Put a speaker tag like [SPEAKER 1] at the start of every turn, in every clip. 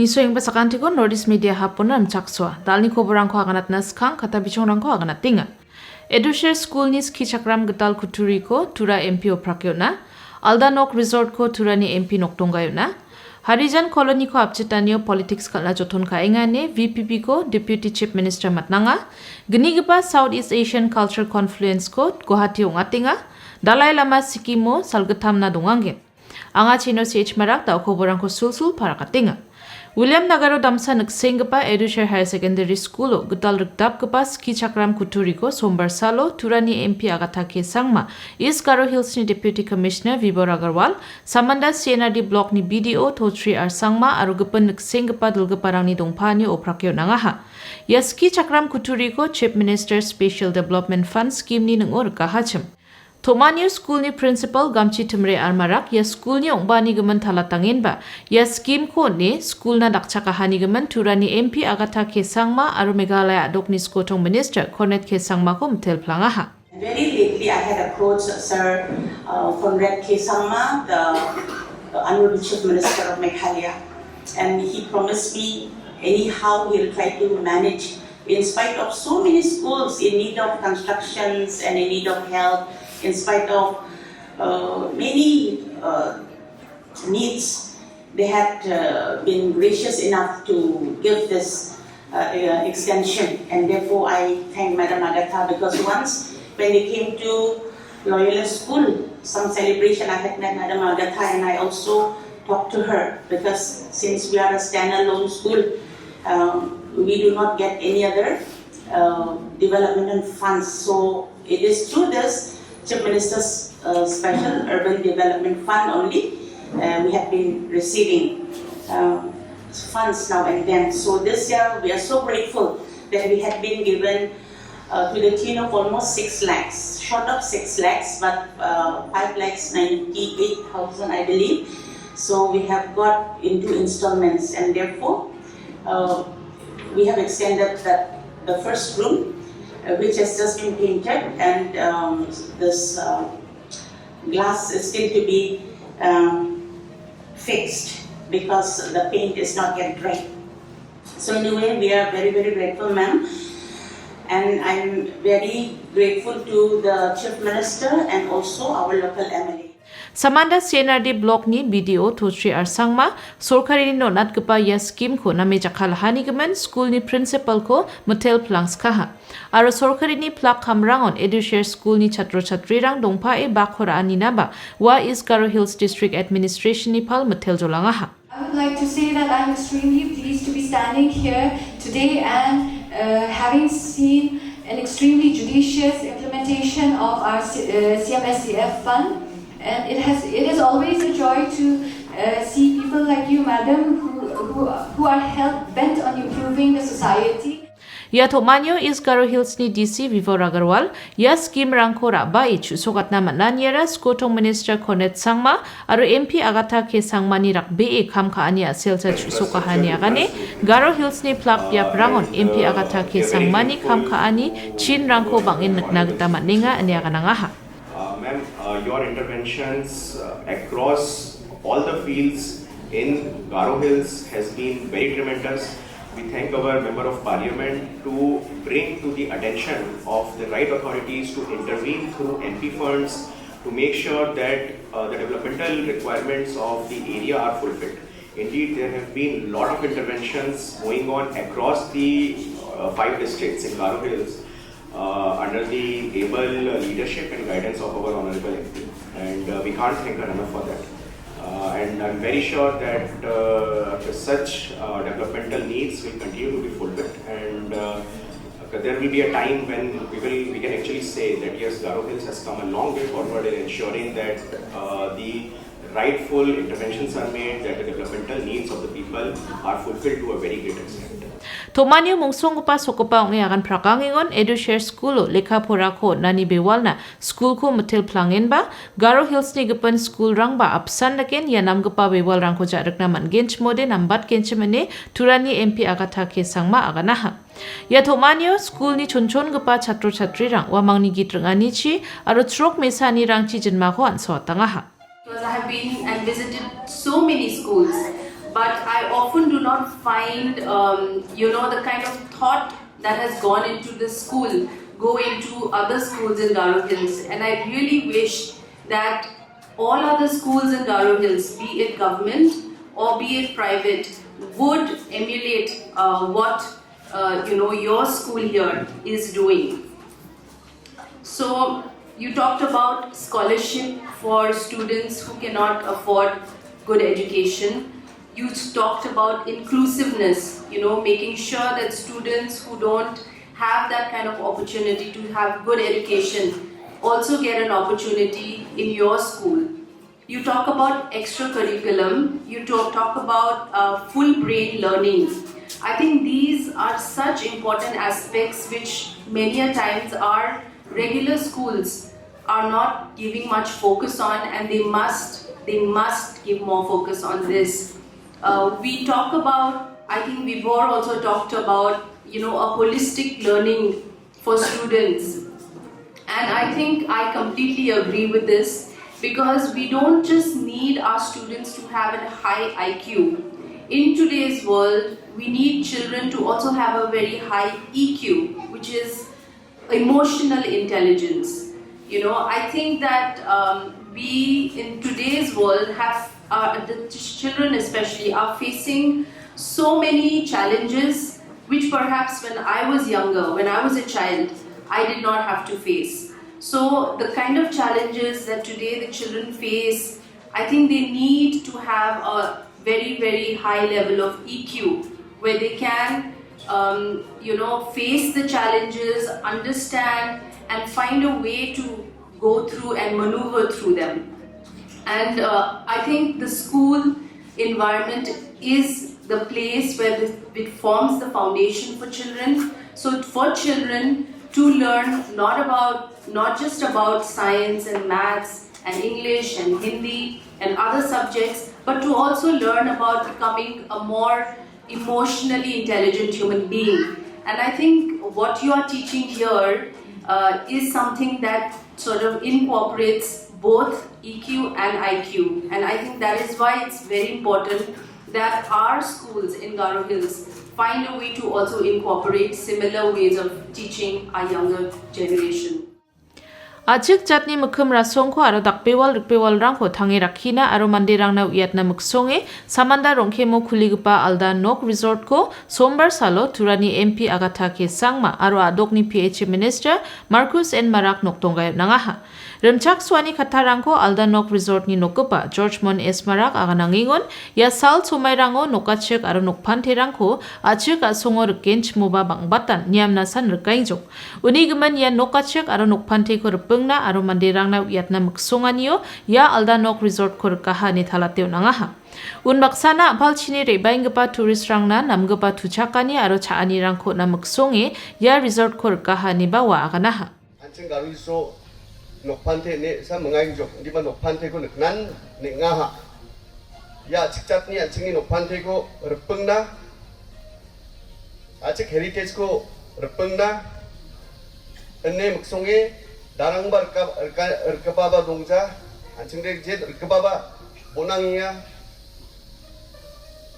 [SPEAKER 1] Nisoing sakantikon Nordic Media Hub-ona rimchaksoa. Dalni koborrangko aganat naskang kata bichongrangko aganat tinga. Edushare school ni skichakram gital kuturi ko tura MP oprakyona. Aldanok resort ko turani MP noktongayona. Harijan koloni ko apchetanio politics kalna joton ka enga ne VPP ko Deputy Chief Minister matnanga. Gipa Southeast Asian Culture Confluence ko Guwahati ongatinga. Dalai Lama Sikimo salgatam na dongange. Anga chino CH marak tau koborrangko sulsul parakatinga. William Nagaro damsa nagsenggipa Edushare Higher Secondary School gital rikdapgipa skichakram kuturi ko sombar salo turani MP agata ke sangma East Garo Hills ni Deputy Commissioner Vibor Agarwal Samanda CNRD block ni BDO Thotri ar sangma aru gipan nagsenggipa dulgiparang ni dongpa ni oprakyo nangaha. Ya skichakram kuturi ko Chief Minister Special Development Fund scheme ni nangor kahacham. Tomanyo school ni principal gamchi timre armarak ya school ni ongbani gemen talatangin ba ya scheme ko ni school na dakchakahani gemen turani MP agata ke sangma aru Meghalaya dokni skotong minister Cornet ke sangma ko mtel plangaha.
[SPEAKER 2] Very lately I had approached Sir Conrad K. Sangma, the Honorable Chief Minister of Meghalaya, and he promised me anyhow he'll try to manage in spite of so many schools in need of constructions and in need of help. In spite of many needs, they had been gracious enough to give this extension, and therefore I thank Madam Agatha because once when they came to Loyola School, some celebration, I had met Madam Agatha and I also talked to her because since we are a standalone school, we do not get any other development funds. So it is through this Chief Minister's Special Urban Development Fund only we have been receiving funds now and then. So this year we are so grateful that we have been given to the tune of almost 6 lakhs, short of 6 lakhs, but 5 lakhs 98,000 I believe. So we have got into installments, and therefore we have extended the first room, which has just been painted, and this glass is still to be fixed because the paint is not yet dry. So anyway, we are very, very grateful, ma'am, and I'm very grateful to the Chief Minister and also our local MLA.
[SPEAKER 1] Samanda CNRD block ni BDO Thotri ar sangma sorkari ni nonat gipa ya scheme ko name jakhalahani gemen school ni principal ko motel plangs kaha. Aro sorkari ni plak kamrangon Edushare school ni chatro chatri rang dongpa e bakhora anina ba wa East Garo Hills District Administration ni pal motel jolangaha.
[SPEAKER 3] I would like to say that I'm extremely pleased to be standing here today and having seen an extremely judicious implementation of our CMSCF fund. And it is always a joy to see people like you, madam, who are hell-bent on improving the society.
[SPEAKER 1] Ya Tomanyo East Garo Hills ni DC Vibor Agarwal ya scheme rangko raba ichu sokat nama nanyera skotong minister Cornet Sangma aru MP agata ke sangma ni rak be kam ka ania selsa chu sokahani agane Garo Hills ni plak ya rangon MP agata ke sangma ni kam ka ani chin rangko bangin nagta maninga ania kanangaha.
[SPEAKER 4] Ma'am, your interventions across all the fields in Garo Hills has been very tremendous. We thank our Member of Parliament to bring to the attention of the right authorities to intervene through MP funds to make sure that the developmental requirements of the area are fulfilled. Indeed, there have been a lot of interventions going on across the 5 districts in Garo Hills. Under the able leadership and guidance of our Honorable MP, and we can't thank her enough for that. And I'm very sure that such developmental needs will continue to be fulfilled, and there will be a time when we can actually say that yes, Garo Hills has come a long way forward in ensuring that the rightful interventions are made, that the developmental needs of the people are fulfilled to a very great extent.
[SPEAKER 1] Tomanyo mongsonggipa sokopa onge akan prakangingon Edushare school lekha pora ko nani bewalna school ko motel plangin ba Garo Hills ni gipan school rang ba apsan laken ya namgipa bewal rang ko jarakna man gench mode nambat kenchmene turani MP agata ke sangma aganaha. Ya Tomanyo school ni chonchon gipa chatro chatri rang wa mangni gitrang anichi aro trok mesani rang chi jinma ko anso tangaha.
[SPEAKER 5] Because I have been and visited so many schools but I often do not find, the kind of thought that has gone into this school go into other schools in Garo Hills. And I really wish that all other schools in Garo Hills, be it government or be it private, would emulate what your school here is doing. So you talked about scholarship for students who cannot afford good education. You talked about inclusiveness, making sure that students who don't have that kind of opportunity to have good education also get an opportunity in your school. You talk about extracurriculum, you talk about full brain learning. I think these are such important aspects which many a times our regular schools are not giving much focus on, and they must give more focus on this. We talk about, I think Vibor also talked about, a holistic learning for students. And I think I completely agree with this, because we don't just need our students to have a high IQ. In today's world, we need children to also have a very high EQ, which is emotional intelligence. I think that we in today's world have, the children especially, are facing so many challenges which perhaps when I was younger, when I was a child, I did not have to face. So the kind of challenges that today the children face, I think they need to have a very, very high level of EQ, where they can face the challenges, understand, and find a way to go through and maneuver through them. And I think the school environment is the place where it forms the foundation for children. So for children to learn not just about science and maths and English and Hindi and other subjects, but to also learn about becoming a more emotionally intelligent human being. And I think what you are teaching here is something that sort of incorporates both EQ and IQ. And I think that is why it's very important that our schools in Garo Hills find a way to also incorporate similar ways of teaching our younger generation.
[SPEAKER 1] Achik jatni mukhum rasongko aro dakpewal rikpewal rangko thangi rakhina aro mandirangna uyatna muksonge samanda rongkhemo khuligipa alda nok resort ko sombar salo turani MP Agatha ke sangma aro dokni PH Minister Marcus N Marak noktongay nangaha. rimchaksoani khatharangko alda nok resort ni nokpa George Mon S Marak aganangingon ya sal somairango nokachek aro nokphanterangko achik asongo rkench moba bangbatan niamna san rkaingjok. Unigiman ya nokachek aro nokphante ko rpengna aro mandirangna uyatna muksonganio ya alda nok resort ko rkaha ni thalateu nangaha. Unbaksana apalchini baenggipa tourist rangna namgipa tuchakani aro chaani rangko na muksonge ya resort ko rkaha ni bawa aganaha.
[SPEAKER 6] nokpante ne sa mengaing jok di ba nokpante ko nan ne ngaha ya chikchat ni achingi nokpante ko repengna achik heritage ko repengna enne muksonge darang bar ka ba dongsa achingre je ka ba bonangiya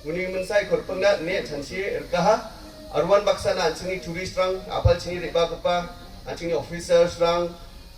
[SPEAKER 6] uni mensai ko repengna ne chansi erkaha arwan baksana achingi tourist rang apal chingi reba kapa achingi officers rang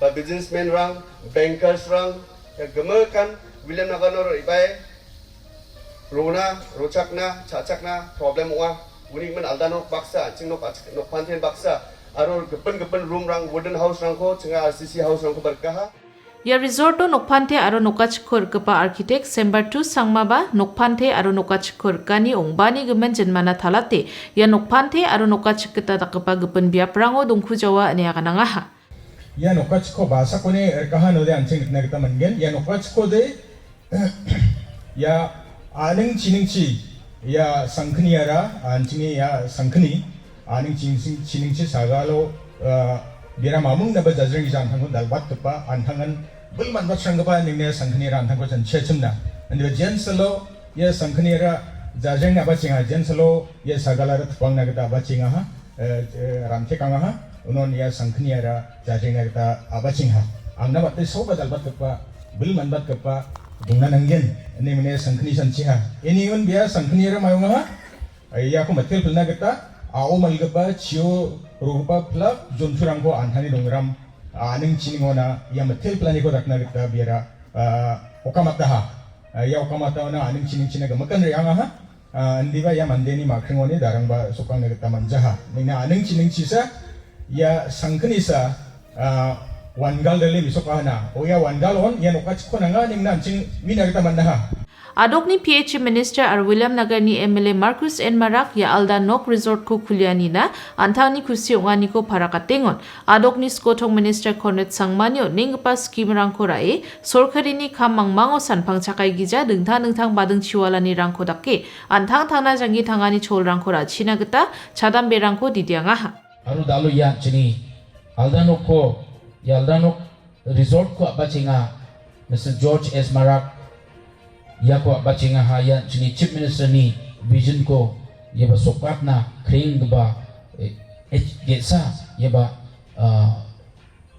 [SPEAKER 6] businessmen rang, bankers rang, gemerkan William Naganor ibai, Rona, Rochakna, Chachakna, problem wa, unik men aldanok baksa, cing nok panten baksa, aror gepen room rang, wooden house rang ko, cenga RCC house rang ko berkaha.
[SPEAKER 1] Ya resorto nokphante aro nokachkhor kapa architect sembartu sangmaba nokphante aro nokachkhor kani ongbani gemen jenmana thalate ya nokphante aro nokachketa takapa gepen biaprango dongkhujawa ane aganangaha.
[SPEAKER 7] Ya nokachko bahasa ko ne erkahan ode anching na kita mangen ya nokachko de ya aning chiningchi ya sangkhniara anchini ya sangkhni aning chiningchi sagalo bira mamung na ba jajreng jang hangun dalbat tepa antangan bulman nambatsranggipa ningne sangkhni ran thangko jan chechumna ande jensalo ya sangkhniara jajreng na ba chinga jensalo ya sagala thpang na kita ba chinga ha ramthe kanga ha unon ya sangkhniara jajreng na kita aba chingha angna batte soba dalbat tepa bulman bat kepa dongna nanggen ini mene sangkni sanchiha ini un biya sangkni ra mayunga ya ko matel pulna gata ao malgaba chio rupa plak jonturangko anthani dongram aning chiningona ya matel plani ko rakna gata biara okamataha ya okamata na aning chining chinaga makan rianga ha andiba ya mandeni makrengoni darangba sokang gata manjaha nina aning chining chisa ya sangkni sa wangal dali misokahana o ya wangal on ya nokachko nanga ningna ching minagta mandaha
[SPEAKER 1] Adokni PH Minister ar William Nagar ni MLA Marcus N. Marak ya Alda Nok Resort ko kuliani na antang ni kusi ongani ko para katingon. Adokni Skotong Minister Conrad Sangmanyo ningpa scheme rangko rae sorkari ni kam mangmangosan pangchakai gija dingtang badeng chiwala ni rangko dakke antang tangna jangi tangani chol rangko ra china geta chadam berangko didiangaha.
[SPEAKER 8] Aru dalu ya chini Alda Nok ko ya Alda Nok Resort ko apa chinga Mr. George S. Marak ya ko bachinga haya chini chief minister ni vision ko ye ba sokatna kring ba gesa ye ba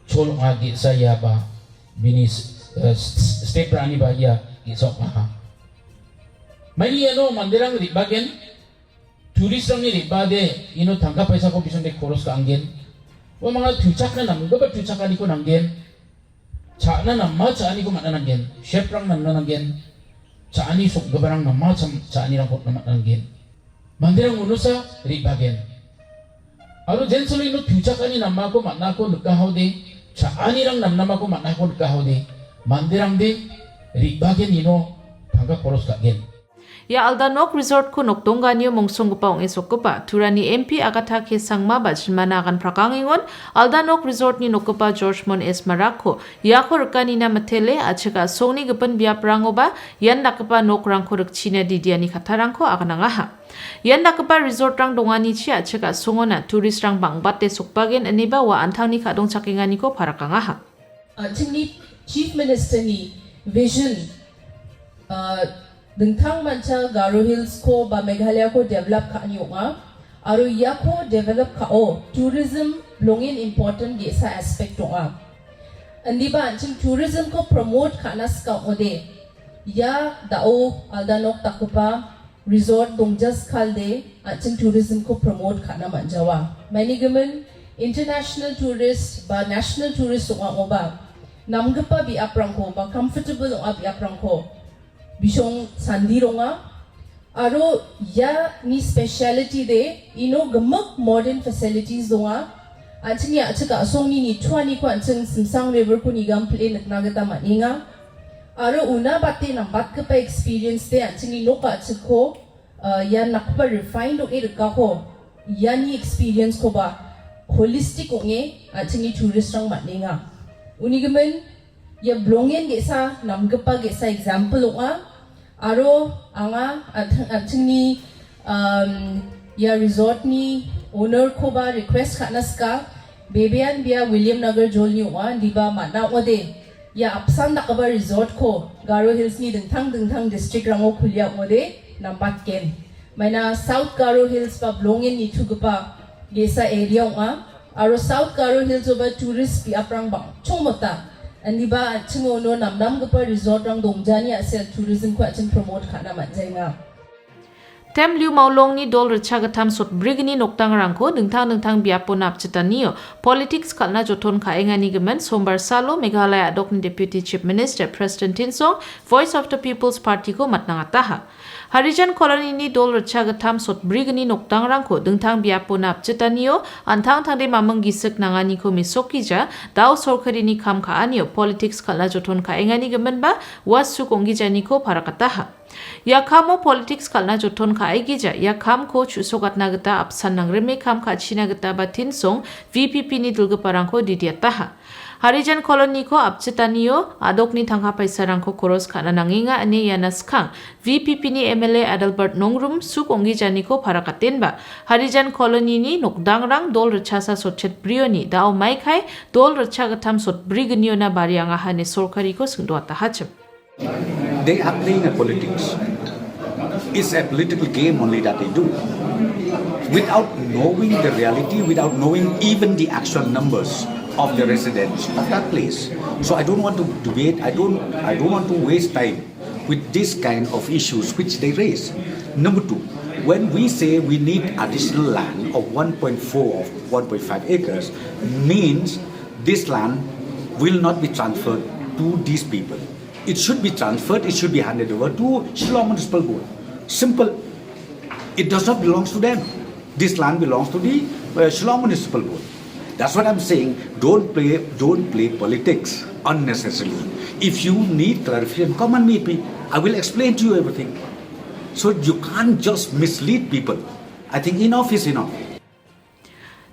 [SPEAKER 8] chol nga gesa ya ba bini state prani ba ya gesok ha mani ano mandirang ri bagen tourist rang ni ri ba de ino tangka paisa ko bison de koros ka anggen wa mga tuchakna nam ga ba tuchakani ko nanggen chana namma chani ko manananggen chef rang nananggen Chani sok gabarang nama chani rang kot nama nanggen. Mandirang unusa ribagen. Aru jensolo ino tuchakani nama ko makna ko nukahau de. Chani rang nama ko makna ko nukahau de. Mandirang de ribagen ino tangka koros kagen.
[SPEAKER 1] Ya Alda Nok Resort ko nokdongganyo mongsonggipa ong esokgipa turani MP Agatha ke sangma bajilmana akan prakangingon Alda Nok Resort ni nokgipa George Mon S. Marako ya ko rekani na matele achika songni gepen biap rangoba yan nakgipa nok rangko rekchina didiani katarangko akan angaha. Yan nakgipa resort rang dongani chi achika songona turis rang bangbat de sokbagen aniba wa antangni kadong chakingani ko parakangaha.
[SPEAKER 9] Chingni Chief Minister ni vision dingtangmanchagipa Garo Hills ko ba Meghalaya ko develop ka niyo nga aru ya ko develop ka tourism longin important di sa aspect nga aniba anching tourism ko promote ka nas ka ode ya dao Alda Nok takpa resort dongjas khalde anching tourism ko promote ka na manjawa many given international tourist ba national tourist nga ba namgipa bi aprangko ba comfortable nga bi aprangko Bishong sandironga aro ya ni speciality de ino gemak modern facilities donga anchini achika asongni ni twani ko anching simsang river ko ni gample naknagata maninga aro una batte nambat ka pa experience de anchini no pa achiko ya nakpa refined o irka ko ya ni experience ko ba holistic onge anchini tourist rang maninga unigemen ya blongen gesa namgipa gesa example onga aro anga anchingni ya resort ni owner ko ba request khanas ka bebean bia William Nagar jol ni wa diba mana ode ya apsan da ba resort ko Garo Hills ni dingtang district rango khulya ode nambat ken maina South Garo Hills pa blongen ni thugupa gesa area nga aro South Garo Hills over tourist pi aprang bang chomota aniba chingono namnamgipa resort rang dongjani asel tourism ko achin promote khana manjainga
[SPEAKER 1] Tem liu maulong ni dol rechagatam sot brigni noktang rangko dingtang biapo napchitaniyo politics kalna joton kaengani gemen sombar salo Meghalaya dokni Deputy Chief Minister President Tinsong Voice of the People's Party ko matnangataha Harijan koloni ni dol rechagatam sot brigni noktang rangko dingtang biapo napchitaniyo antang tangde mamang gisik nangani ko misokija dao sorkari ni kam kaaniyo politics kalna joton kaengani gemen ba wasu konggijani ko parakataha Ya kamo politics kalna joton ka aigija ya kam ko chusogat nagata apsan nangreme kam ka china gata ba tinsong VPP ni dulgaparangko didiataha Harijan koloni ko apchitaniyo adokni tangha paisarangko koros kana nanginga ane yanaskang VPP ni MLA Adalbert Nongrum suk onggijani ko parakatin ba Harijan koloni ni nokdangrang dol rechasa sochet brioni dao maikai dol rechagatam sot brigniyo na barianga hane sorkari ko singdoata hachim
[SPEAKER 10] They are playing a politics. It's a political game only that they do. Without knowing the reality, without knowing even the actual numbers of the residents of that place. So I don't want to debate, I don't want to waste time with this kind of issues which they raise. Number two, when we say we need additional land of 1.4 or 1.5 acres, means this land will not be transferred to these people. It should be transferred, it should be handed over to Shillong Municipal Board. Simple. It does not belong to them. This land belongs to the Shillong Municipal Board. That's what I'm saying. Don't play politics unnecessarily. If you need clarification, come and meet me. I will explain to you everything. So you can't just mislead people. I think enough is enough.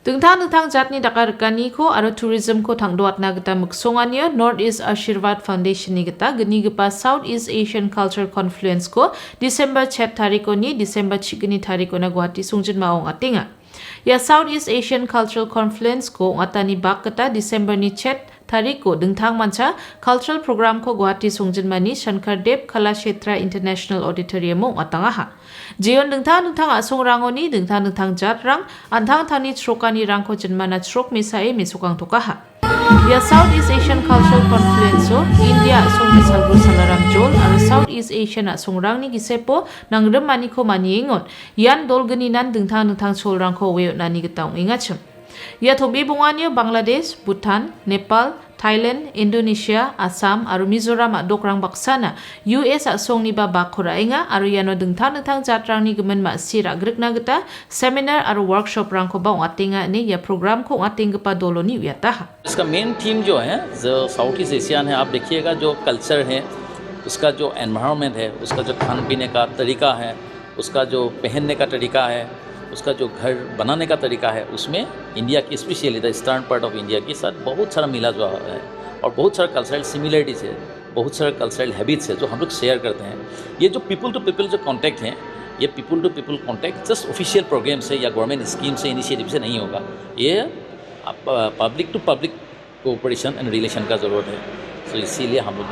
[SPEAKER 1] Dingtang jatni dakarkani ko aro tourism ko thangdoat na gita muksonganyo Northeast Ashirwad Foundation ni gita geni gipa Southeast Asian Cultural Confluence ko December 7 tariko ni December 6 tariko na Guwahati sungjin maong atinga. Ya Southeast Asian Cultural Confluence ko ngatani bak kata December ni 7 tariko dingtangmancha cultural program ko Guwahati sungjin mani Shankardev Kalakshetra International Auditorium mo ngatangaha. Jion dingtang asong rangoni dingtang jat rang antang tani trokani rangko jenmana trok misae misukang tokaha. Ya Southeast Asian Cultural Confluence so India asong misalgo salaram jol aro Southeast Asian asong rang ni gisepo nang remani ko maniingon yan dolganinan dingtang sol rangko weo nani gitaung ingacham. Ya tobi bunganyo Bangladesh, Bhutan, Nepal, Thailand, Indonesia, Assam, aru Mizoram adokrang baksana, US asong niba bakura inga, aru yano dengtang jatrang ni gemen ma sira grikna geta, seminar aru workshop rang ko baung atinga ni ya program ko ating gepa dolo ni uyataha.
[SPEAKER 11] इसका main theme जो है जो south east Asian है, आप देखिएगा जो culture है, उसका जो एनवायरनमेंट है, उसका जो खान पीने का तरीका है, उसका जो पहनने का तरीका है, उसका जो घर बनाने का तरीका है, उसमें इंडिया की specially the eastern part of India के साथ बहुत सारा मिला जुआ है और बहुत सारा कल्चरल सिमिलरिटीज़ है, बहुत सारा कल्चरल हैबिट्स है जो हम लोग शेयर करते हैं. ये जो पीपल टू पीपल जो कॉन्टैक्ट हैं, ये people to people contact just official program से या गवर्नमेंट स्कीम से इनिशिएटिव से नहीं होगा. ये public to public cooperation and relation का ज़रूरत है. तो इसीलिए हम लोग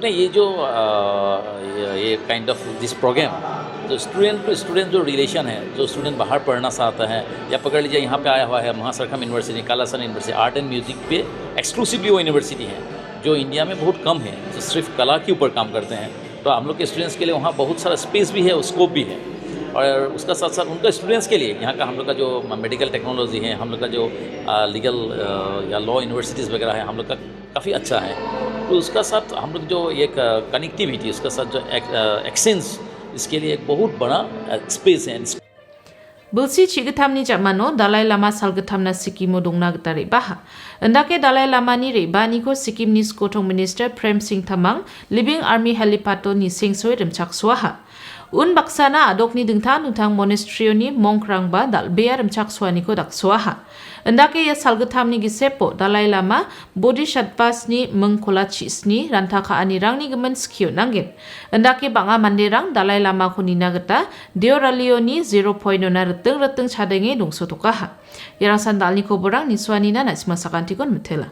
[SPEAKER 11] ने ये जो ये काइंड ऑफ दिस प्रोग्राम जो स्टूडेंट टू स्टूडेंट जो रिलेशन है, जो स्टूडेंट बाहर पढ़ना चाहता है या पकड़ लीजिए यहाँ पे आया हुआ है Mahasarakham university, Kalasin university, art and music पे एक्सक्लूसिवली वो यूनिवर्सिटी है जो इंडिया में बहुत कम है, जो सिर्फ कला के ऊपर काम करते हैं. तो हम लोग के स्टूडेंट्स के लिए वहाँ बहुत सारा स्पेस भी है, स्कोप भी है. और उसका साथ साथ उनका स्टूडेंट्स के लिए यहाँ का हम लोग का जो मेडिकल टेक्नोलॉजी है, हम लोग का जो लीगल या लॉ यूनिवर्सिटीज़ वगैरह है, हम लोग का काफ़ी अच्छा है. तो उसका साथ हम लोग जो एक कनेक्टिविटी, उसका साथ जो एक्सचेंज, इसके लिए एक बहुत बड़ा स्पेस है.
[SPEAKER 1] Bulsi chigitamni jamano Dalai Lama salgatamna Sikimo dongna gitare baha. Andake Dalai Lama ni rebani ko Sikkim ni skotong minister Prem Singh Tamang Living Army helipato ni singsoy rimchaksoa. Un baksana adokni dingtang monastery ni monkrangba dalbea rimchaksoa ni ko daksoa. Andake ya salgatamni gisepo Dalai Lama bodhisattvas ni mengkolachis ni rantaka anirang ni gemen skio nangin. Andake banga manderang Dalai Lama ko ninagata deoralio ni 0.0 na reteng chadenge dongso tokaha. Yarang sandal ni koborrang ni suanina na sakantikon metela.